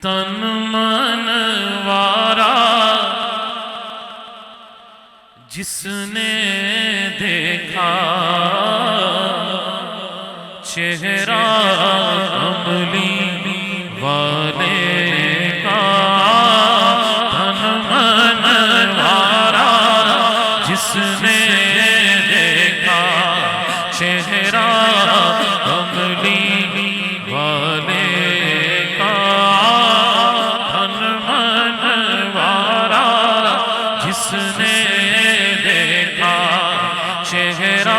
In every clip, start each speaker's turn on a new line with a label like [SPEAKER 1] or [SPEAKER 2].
[SPEAKER 1] تن من وارا جس نے دیکھا چہرہ عملی والے کا، تن من وارا جس نے دیکھا چہرہ عملی والے کا، تن من وارا جس نے دیکھا چہرہ،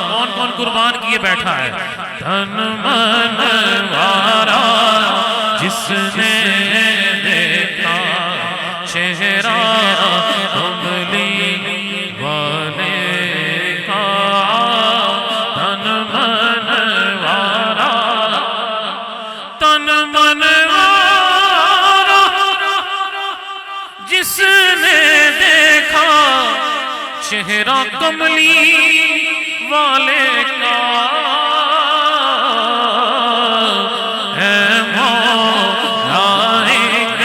[SPEAKER 1] کون کون قربان کیے بیٹھا ہے؟ تن من وارا جس نے دیکھا چہرہ عملی والے کا، تن من وارا، تن من وارا جس نے دیکھا چہرہ کملی والے کا، اے مولا ایک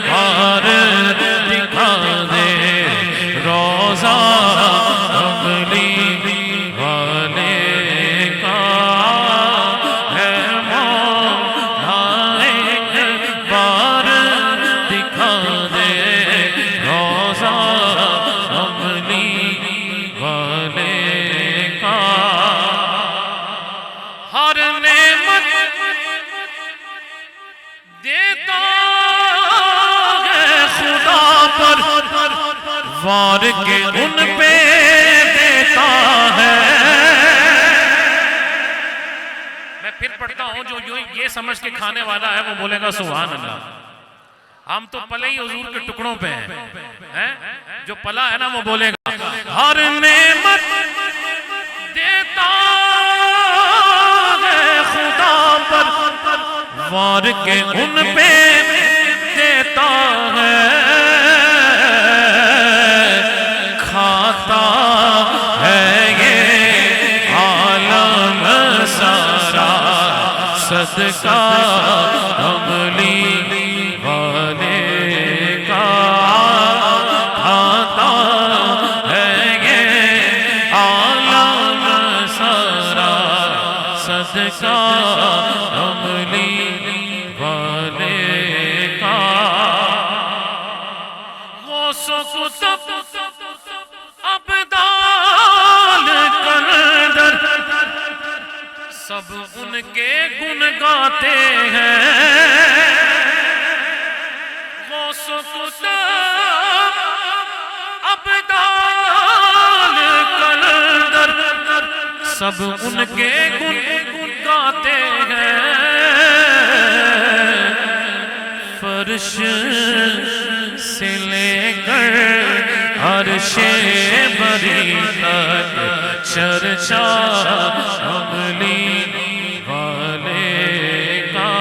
[SPEAKER 1] بار دکھا دے روضہ کملی والے کا، اے مولا ایک بار دکھا دے روضہ کملی والے کا، ہر نعمت دیتا ہے خدا پر، وار کے ان پہ دیتا ہے۔ میں پھر پڑھتا ہوں، جو یہ سمجھ کے کھانے والا ہے وہ بولے گا سبحان اللہ۔ ہم تو پلے ہی حضور کے ٹکڑوں پہ ہیں، جو پلا ہے نا وہ بولے گا ہر نعمت دیتا ہے خدا پر، وار کے ان پہ دیتا ہے، کھاتا ہے یہ عالم سارا صدقہ عملی والے کا، کھاتا ہے یہ عالم سارا صدقہ عملی والے کا، غوث و قطب ابدال کلندر سب ان کے گن گاتے ہیں، غوث و قطب ابدال کلندر سب ان کے گن گاتے ہیں، فرش سے لے کر عرش بری تک چرچا عملی والے کا،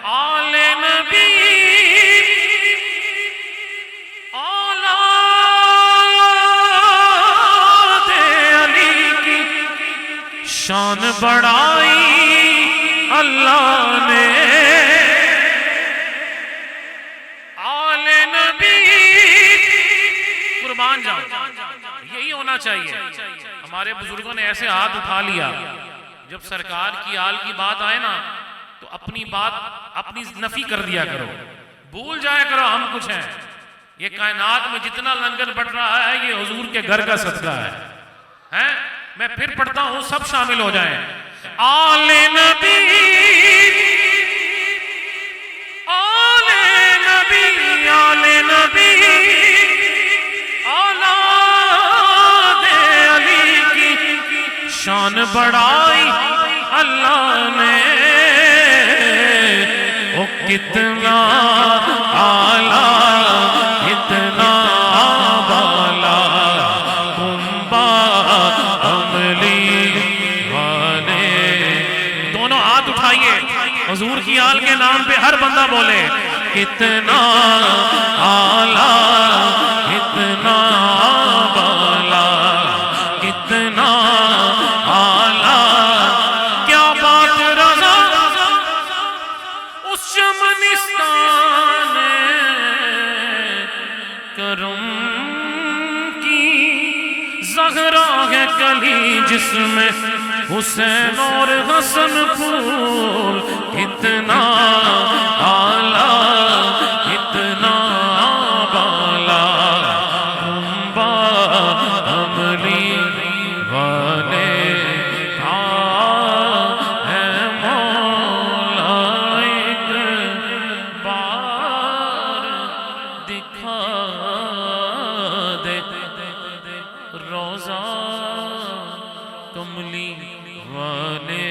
[SPEAKER 1] آل نبی اولاد علی کی شان بڑھائی اللہ نے، آل نبی قربان جاؤ، یہی ہونا چاہیے۔ ہمارے بزرگوں نے ایسے ہاتھ اٹھا لیا، جب سرکار کی آل کی بات آئے نا تو اپنی بات اپنی نفی کر دیا کرو، بھول جایا کرو ہم کچھ ہیں۔ یہ کائنات میں جتنا لنگر بٹ رہا ہے یہ حضور کے گھر کا صدقہ ہے۔ میں پھر پڑھتا ہوں، سب شامل ہو جائیں۔ آل نبی آل نبی آل نبی اولاد علی کی شان بڑھائی اللہ نے، وہ کتنا اعلیٰ کتنا بالا کنبہ عملی والے، دونوں ہاتھ اٹھائیے حضور کی آل کے نام پہ ہر بندہ بولے کتنا اعلیٰ کتنا بالا کتنا اعلیٰ، کیا بات رضا گلی جس میں حسین اور حسن پھول اتنا آلہ اتنا بالا گنبا عملی والے تھا ہے مولا ایک بار دکھا دے روزہ کملی والے